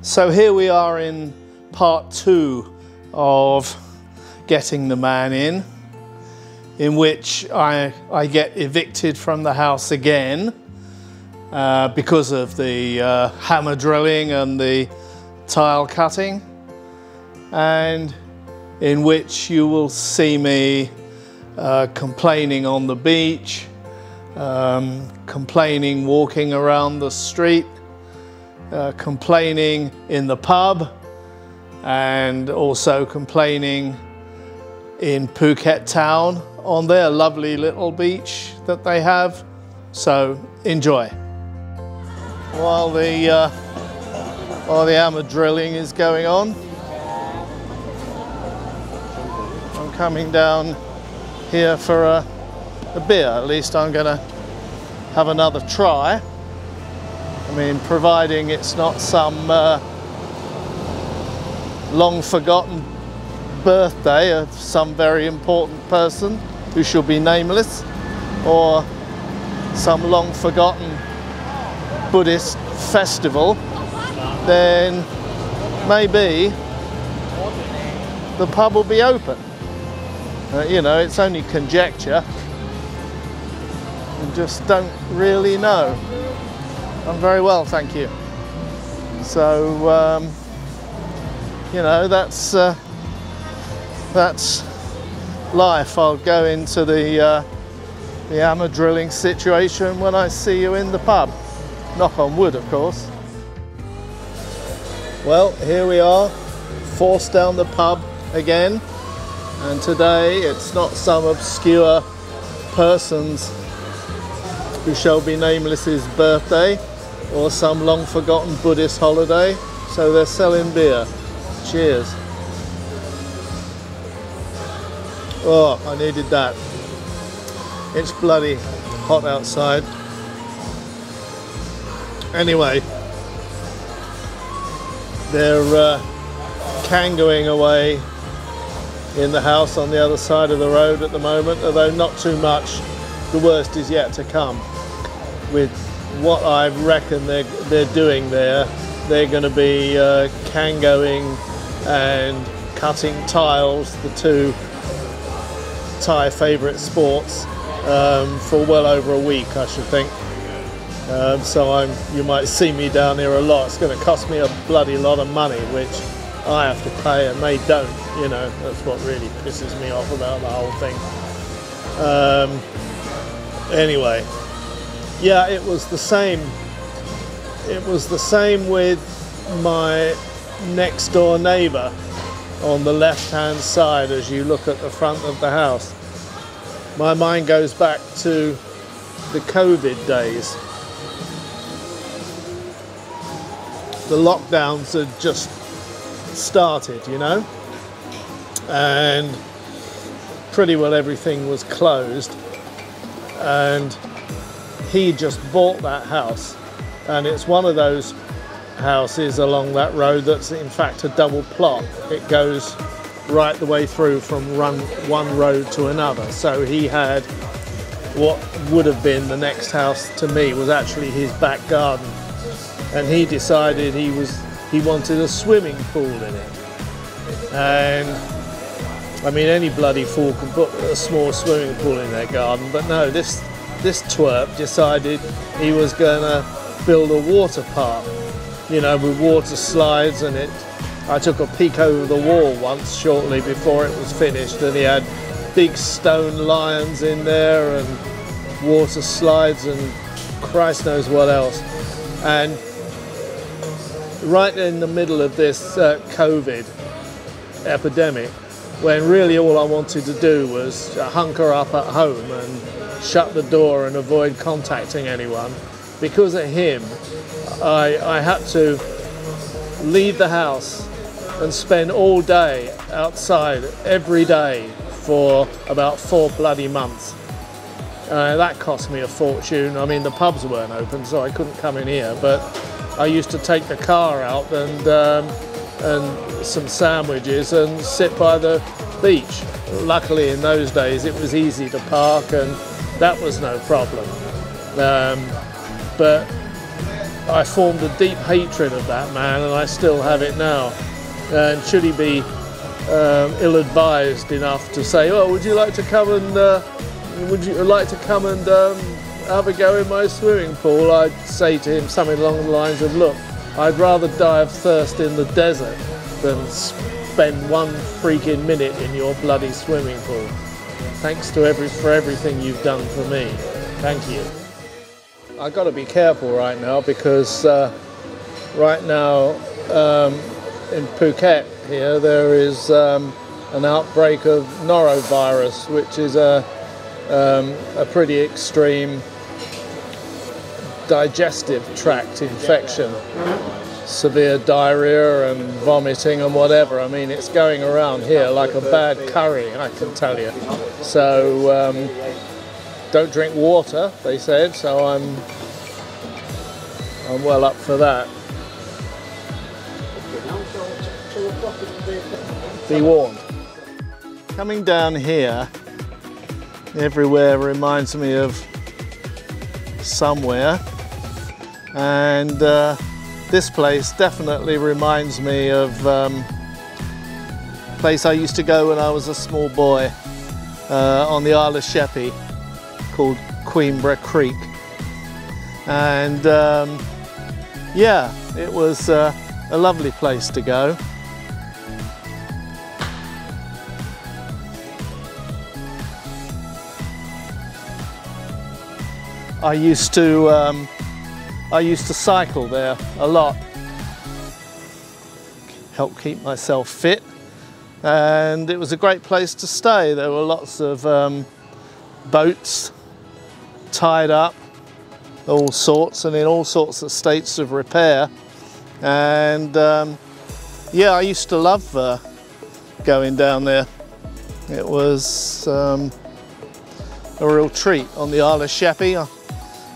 So here we are in part 2 of Getting the Man in which I get evicted from the house again because of the hammer drilling and the tile cutting, and in which you will see me complaining on the beach, complaining walking around the street, complaining in the pub, and also complaining in Phuket town on their lovely little beach that they have. So enjoy. While the hammer drilling is going on, I'm coming down here for a beer. At least I'm gonna have another try. I mean, providing it's not some long forgotten birthday of some very important person who shall be nameless, or some long forgotten Buddhist festival, then maybe the pub will be open. You know, it's only conjecture. You just don't really know. I'm very well, thank you. So, you know, that's life. I'll go into the hammer drilling situation when I see you in the pub. Knock on wood, of course. Well, here we are, forced down the pub again. And today it's not some obscure person's who shall be nameless's birthday, or some long forgotten Buddhist holiday. So they're selling beer. Cheers. Oh, I needed that. It's bloody hot outside. Anyway, they're kangoing away in the house on the other side of the road at the moment, although not too much. The worst is yet to come. With what I reckon they're doing there, they're going to be kangoing and cutting tiles, the two Thai favourite sports, for well over a week, I should think. So you might see me down here a lot. It's going to cost me a bloody lot of money, which I have to pay and they don't. You know, that's what really pisses me off about the whole thing. Anyway, yeah, it was the same. It was the same with my next door neighbour on the left hand side as you look at the front of the house. My mind goes back to the COVID days. The lockdowns had just started, you know, and pretty well everything was closed, and he just bought that house, and it's one of those houses along that road that's in fact a double plot. It goes right the way through from one road to another. So he had what would have been the next house to me was actually his back garden, and he decided he wanted a swimming pool in it. And I mean, any bloody fool can put a small swimming pool in their garden, but no, this twerp decided he was gonna build a water park, you know, with water slides. And I took a peek over the wall once shortly before it was finished, and he had big stone lions in there and water slides and Christ knows what else. And right in the middle of this COVID epidemic, when really all I wanted to do was hunker up at home and shut the door and avoid contacting anyone, because of him, I had to leave the house and spend all day outside every day for about 4 bloody months. That cost me a fortune. I mean, the pubs weren't open, so I couldn't come in here, but I used to take the car out and some sandwiches and sit by the beach. Luckily in those days it was easy to park and that was no problem. But I formed a deep hatred of that man, and I still have it now. And should he be ill-advised enough to say, "Oh, would you like to come and have a go in my swimming pool?" I'd say to him something along the lines of, "Look, I'd rather die of thirst in the desert than spend one freaking minute in your bloody swimming pool. Thanks for everything you've done for me. Thank you." I've got to be careful right now because right now in Phuket here there is an outbreak of norovirus, which is a pretty extreme digestive tract infection. Severe diarrhea and vomiting and whatever. I mean, it's going around here like a bad curry, I can tell you. So don't drink water, they said, so I'm well up for that. Be warned. Coming down here, everywhere reminds me of somewhere, and this place definitely reminds me of a place I used to go when I was a small boy on the Isle of Sheppey, called Queenborough Creek. And yeah, it was a lovely place to go. I used to cycle there a lot, help keep myself fit, and it was a great place to stay. There were lots of boats tied up, all sorts, and in all sorts of states of repair. And yeah, I used to love going down there. It was a real treat on the Isle of Sheppey.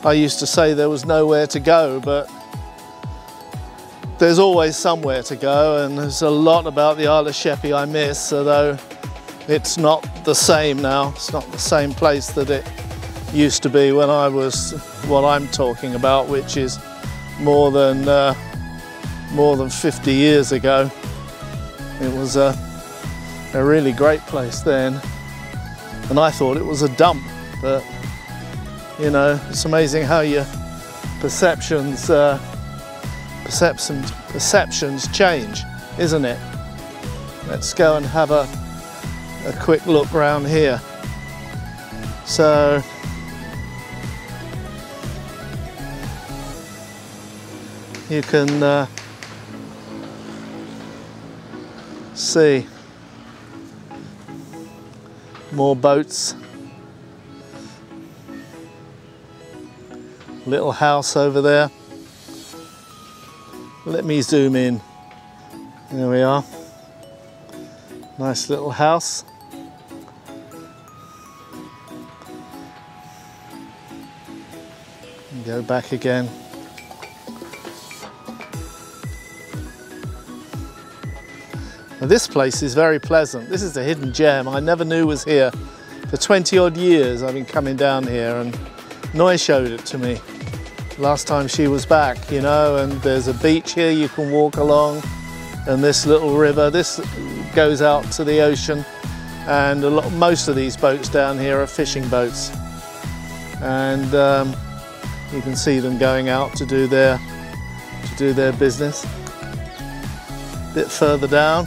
I used to say there was nowhere to go, but there's always somewhere to go, and there's a lot about the Isle of Sheppey I miss, although it's not the same now. It's not the same place that it used to be when I was what I'm talking about, which is more than 50 years ago. It was a really great place then, and I thought it was a dump, but you know, it's amazing how your perceptions change, isn't it? Let's go and have a quick look round here. So you can see more boats. Little house over there. Let me zoom in. There we are. Nice little house. And go back again. Now this place is very pleasant. This is a hidden gem I never knew was here. For 20 odd years I've been coming down here, and Noi showed it to me last time she was back, you know, and there's a beach here you can walk along, and this little river, this goes out to the ocean, and most of these boats down here are fishing boats, and you can see them going out to do their business. A bit further down,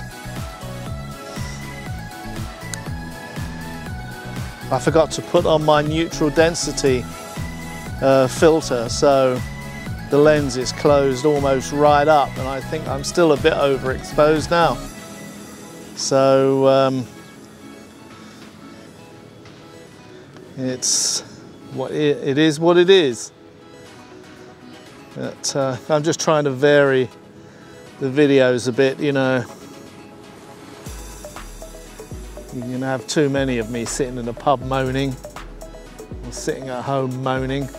I forgot to put on my neutral density filter, so the lens is closed almost right up, and I think I'm still a bit overexposed now. So it's what it is. What it is. But I'm just trying to vary the videos a bit, you know. You can have too many of me sitting in a pub moaning, or sitting at home moaning.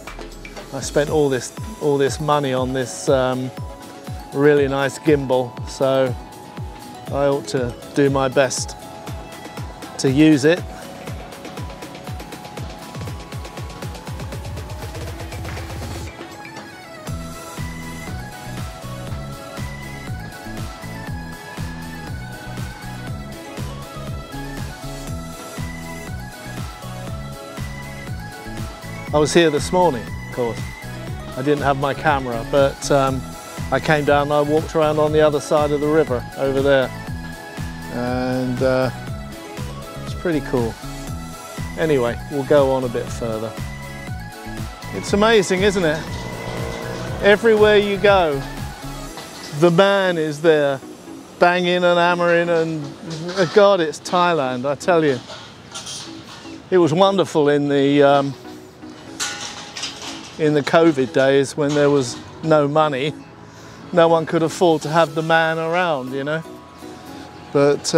I spent all this money on this really nice gimbal, so I ought to do my best to use it. I was here this morning, of course. I didn't have my camera, but I came down and I walked around on the other side of the river over there, and it's pretty cool. Anyway, we'll go on a bit further. It's amazing, isn't it? Everywhere you go, the man is there, banging and hammering, and God, it's Thailand, I tell you. It was wonderful in the COVID days when there was no money. No one could afford to have the man around, you know. But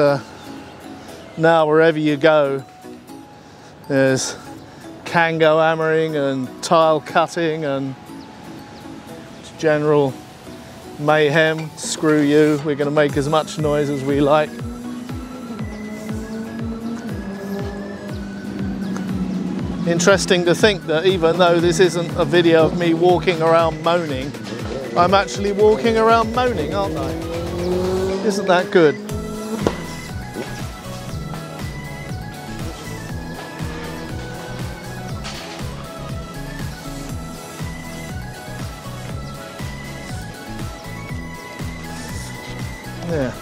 now wherever you go, there's kango hammering and tile cutting and general mayhem. Screw you, we're going to make as much noise as we like. Interesting to think that even though this isn't a video of me walking around moaning, I'm actually walking around moaning, aren't I? Isn't that good? Yeah,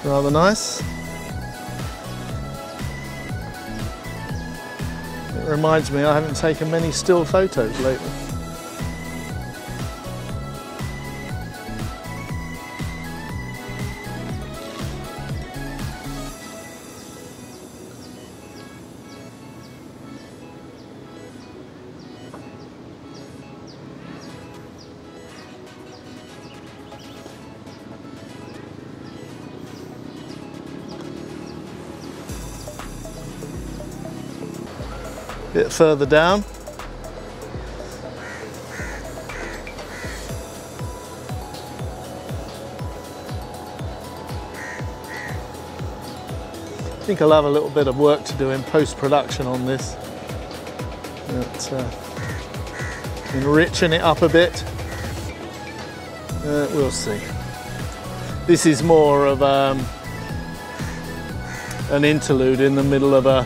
rather nice. It reminds me I haven't taken many still photos lately. Bit further down. I think I'll have a little bit of work to do in post-production on this. But, enriching it up a bit. We'll see. This is more of an interlude in the middle of a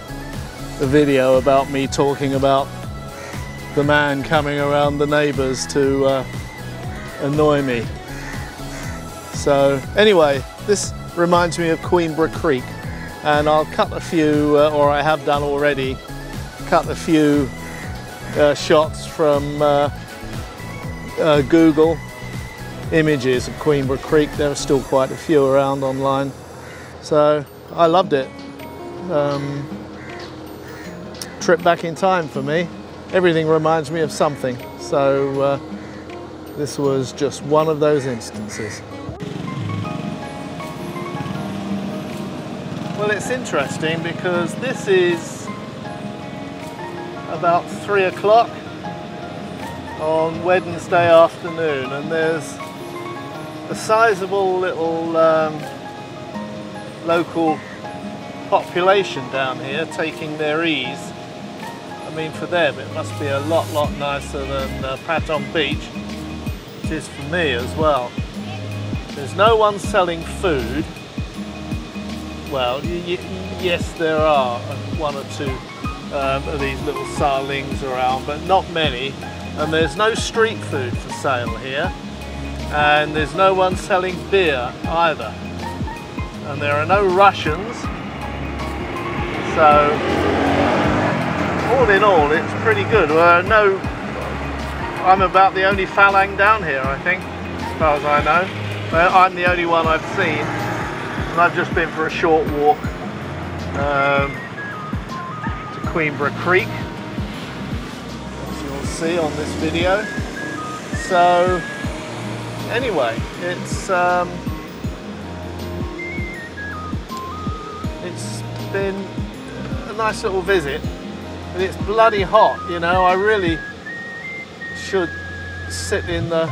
video about me talking about the man coming around the neighbours to annoy me. So anyway, this reminds me of Queenborough Creek, and I'll cut a few, or I have done already, cut a few shots from Google images of Queenborough Creek. There are still quite a few around online. So I loved it. Trip back in time for me. Everything reminds me of something, so this was just one of those instances. Well, it's interesting because this is about 3 o'clock on Wednesday afternoon, and there's a sizable little local population down here taking their ease. I mean, for them it must be a lot nicer than Patong Beach. It is for me as well. There's no one selling food. Well, yes, there are one or two of these little sarlings around, but not many. And there's no street food for sale here. And there's no one selling beer either. And there are no Russians. So, all in all, it's pretty good. I'm about the only Falang down here, I think, as far as I know. I'm the only one I've seen, and I've just been for a short walk to Queenborough Creek, as you'll see on this video. So, anyway, it's been a nice little visit. But it's bloody hot, you know. I really should sit in the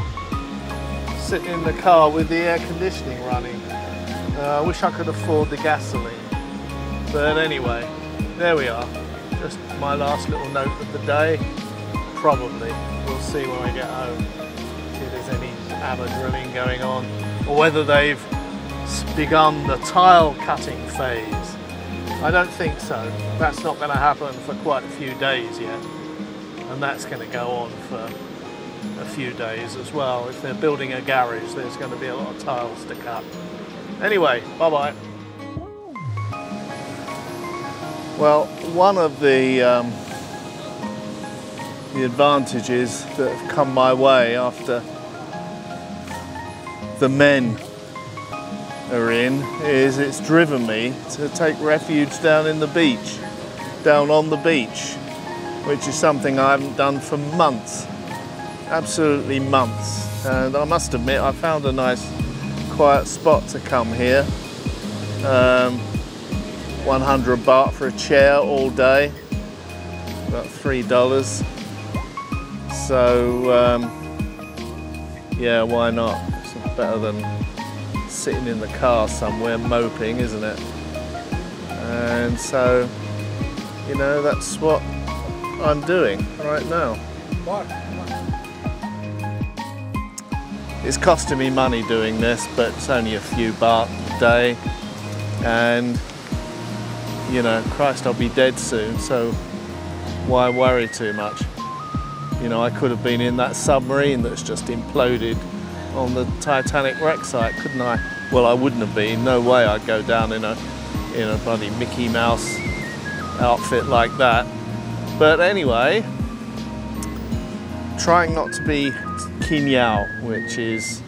car with the air conditioning running. I wish I could afford the gasoline. But anyway, there we are. Just my last little note of the day. Probably. We'll see when I get home. See if there's any hammer drilling going on, or whether they've begun the tile cutting phase. I don't think so. That's not going to happen for quite a few days yet. and that's going to go on for a few days as well. If they're building a garage, there's going to be a lot of tiles to cut. Anyway, bye-bye. Well, one of the advantages that have come my way after the men are in is it's driven me to take refuge down in the beach, down on the beach, which is something I haven't done for months, absolutely months. And I must admit, I found a nice quiet spot to come here. 100 baht for a chair all day, about $3. So yeah, why not? It's better than sitting in the car somewhere moping, isn't it? And so, you know, that's what I'm doing right now. It's costing me money doing this, but it's only a few baht a day, and you know, Christ, I'll be dead soon, so why worry too much? You know, I could have been in that submarine that's just imploded on the Titanic wreck site, couldn't I? Well, I wouldn't have been. No way I'd go down in a bloody Mickey Mouse outfit like that. But anyway, trying not to be kinyao, which is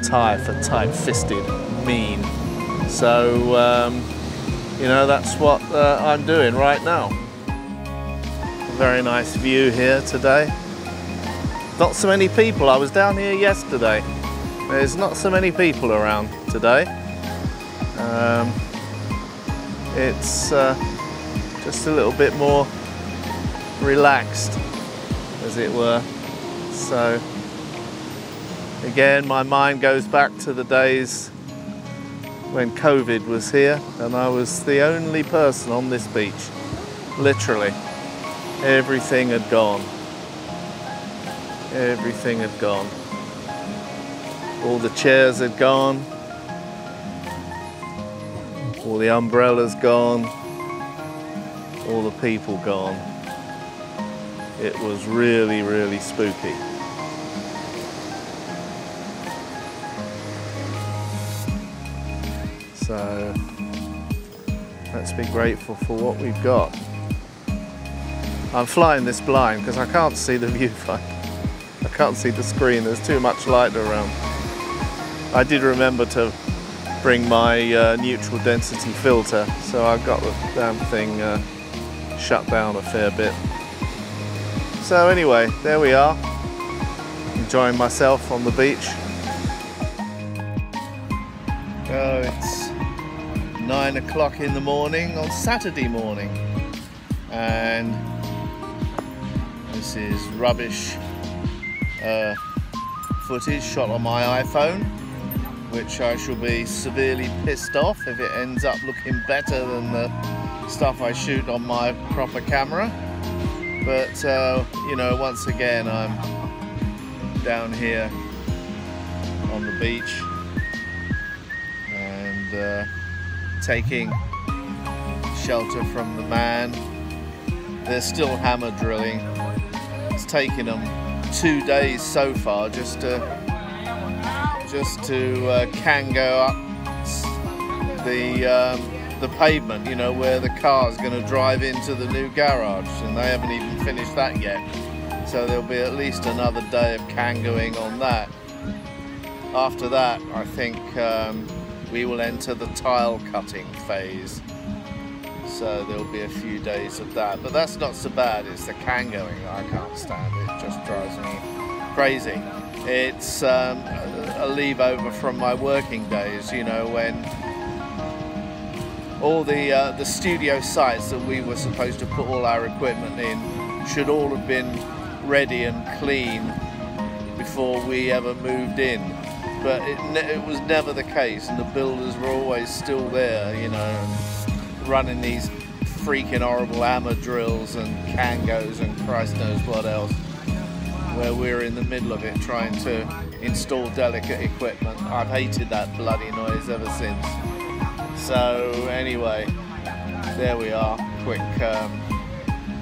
Thai for tight-fisted, mean. So, you know, that's what I'm doing right now. Very nice view here today. Not so many people. I was down here yesterday. There's not so many people around today. It's just a little bit more relaxed, as it were. So again, my mind goes back to the days when COVID was here and I was the only person on this beach. Literally, everything had gone. Everything had gone. All the chairs had gone. All the umbrellas gone. All the people gone. It was really, really spooky. So let's be grateful for what we've got. I'm flying this blind because I can't see the viewfinder. I can't see the screen, there's too much light around. I did remember to bring my neutral density filter, so I got the damn thing shut down a fair bit. So anyway, there we are, enjoying myself on the beach. Oh, it's 9 o'clock in the morning on Saturday morning, and this is rubbish footage shot on my iPhone, which I shall be severely pissed off if it ends up looking better than the stuff I shoot on my proper camera. But you know, once again I'm down here on the beach and taking shelter from the man. They're still hammer drilling. It's taken them 2 days so far just to kango up the pavement, you know, where the car's going to drive into the new garage, and they haven't even finished that yet. So there'll be at least another day of kangoing on that. After that, I think we will enter the tile cutting phase. So there'll be a few days of that, but that's not so bad. It's the kangoing that I can't stand. It just drives me crazy. It's a leave over from my working days, you know, when all the studio sites that we were supposed to put all our equipment in should all have been ready and clean before we ever moved in. But it was never the case, and the builders were always still there, you know, running these freaking horrible hammer drills and kangos and Christ knows what else, where we're in the middle of it trying to install delicate equipment. I've hated that bloody noise ever since. So anyway, there we are. Quick,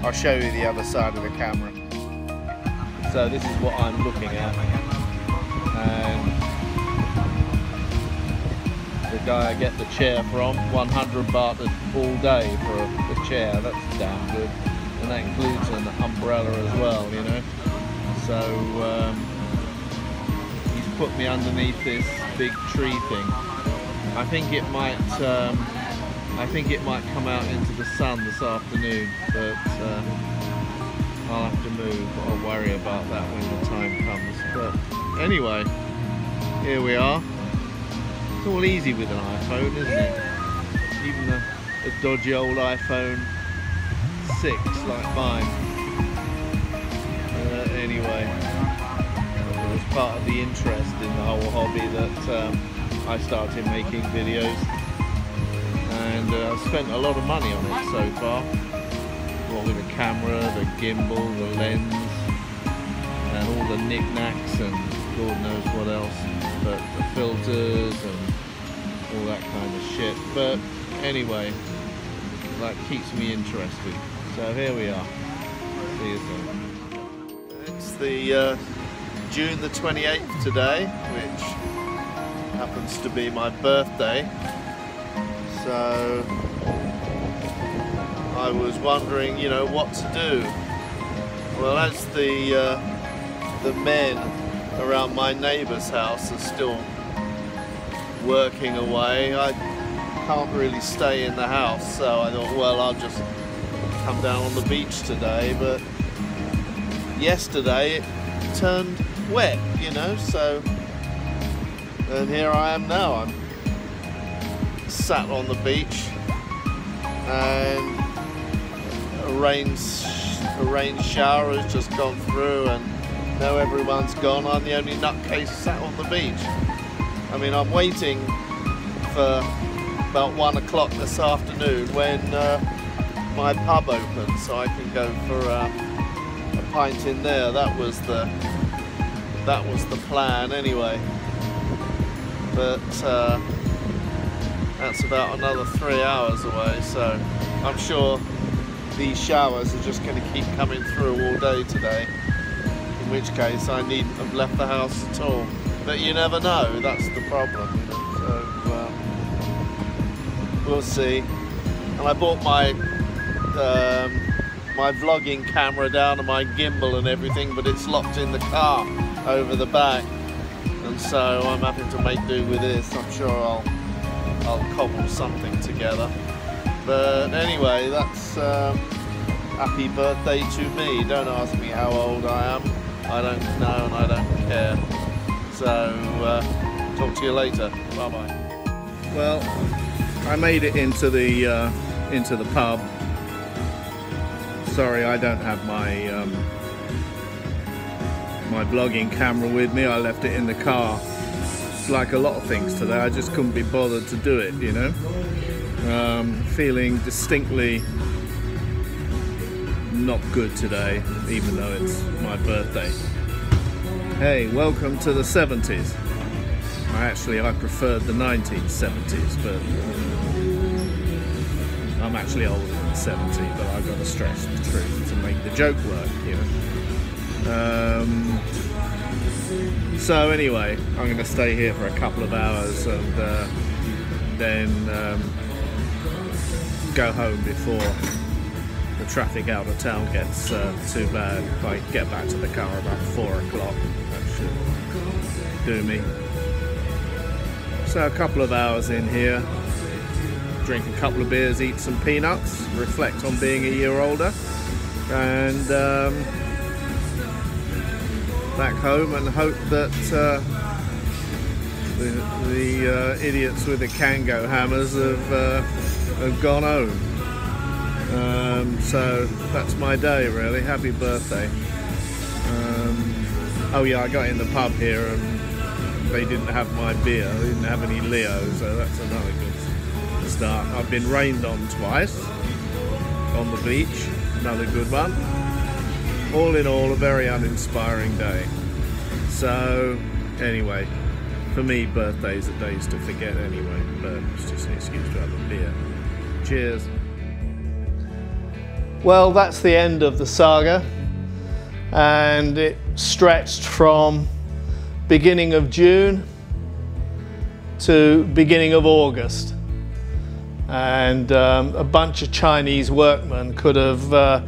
I'll show you the other side of the camera. So this is what I'm looking at, and the guy I get the chair from, 100 baht all day for the chair. That's damn good, and that includes an umbrella as well, you know. So he's put me underneath this big tree thing. I think it might come out into the sun this afternoon, but I'll have to move. I'll worry about that when the time comes. But anyway, here we are. It's all easy with an iPhone, isn't it? Even a dodgy old iPhone 6 like mine. Anyway, it was part of the interest in the whole hobby that I started making videos, and I've spent a lot of money on it so far. Well, with the camera, the gimbal, the lens, and all the knickknacks, and God knows what else, but the filters and all that kind of shit. But anyway, that keeps me interested. So here we are. See you soon. It's the June the 28th today, which happens to be my birthday. So I was wondering, you know, what to do. Well, as the men around my neighbour's house are still working away, I can't really stay in the house, so I thought, well, I'll just come down on the beach today. But yesterday it turned wet, you know, so, and here I am now. I'm sat on the beach, and a rain shower has just gone through, and now everyone's gone. I'm the only nutcase sat on the beach. I mean, I'm waiting for about 1 o'clock this afternoon when my pub opens, so I can go for a pint in there. That was the plan anyway. But that's about another 3 hours away, so I'm sure these showers are just going to keep coming through all day today, in which case I needn't have left the house at all. But you never know, that's the problem, you know? So we'll see. And I bought my my vlogging camera down and my gimbal and everything, but it's locked in the car over the back, and so I'm having to make do with this. I'm sure I'll cobble something together. But anyway, that's happy birthday to me. Don't ask me how old I am. I don't know and I don't care. So talk to you later. Bye bye. Well, I made it into the pub. Sorry, I don't have my my vlogging camera with me. I left it in the car. It's like a lot of things today. I just couldn't be bothered to do it, you know. Feeling distinctly not good today, even though it's my birthday. Hey, welcome to the 70s. I preferred the 1970s, but I'm actually older than 70, but I've got to stress the truth to make the joke work, you know. So anyway, I'm going to stay here for a couple of hours and then go home before the traffic out of town gets too bad. If I get back to the car about 4 o'clock, that should do me. So a couple of hours in here, drink a couple of beers, eat some peanuts, reflect on being a year older, and back home and hope that the idiots with the Kango hammers have gone home. So that's my day really. Happy birthday. Oh yeah, I got in the pub here and they didn't have my beer. They didn't have any Leo, so that's another good start. I've been rained on twice on the beach. Another good one. All in all, a very uninspiring day. So anyway, for me, birthdays are days to forget anyway, but it's just an excuse to have a beer. Cheers. Well, that's the end of the saga, and it stretched from beginning of June to beginning of August. And a bunch of Chinese workmen could have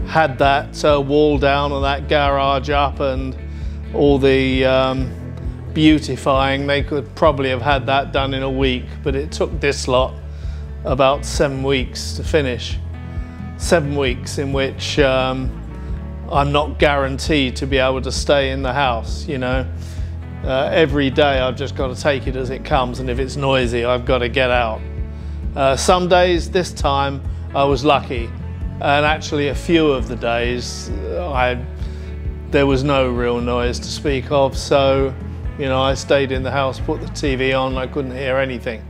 had that wall down and that garage up and all the beautifying. They could probably have had that done in a week, but it took this lot about 7 weeks to finish. 7 weeks in which I'm not guaranteed to be able to stay in the house, you know. Every day I've just got to take it as it comes, and if it's noisy I've got to get out. Some days, this time, I was lucky, and actually a few of the days there was no real noise to speak of, so you know, I stayed in the house, put the TV on, I couldn't hear anything.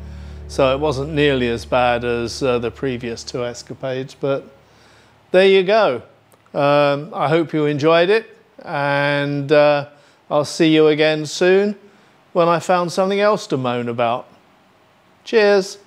So it wasn't nearly as bad as the previous 2 escapades, but there you go. I hope you enjoyed it, and I'll see you again soon when I found something else to moan about. Cheers.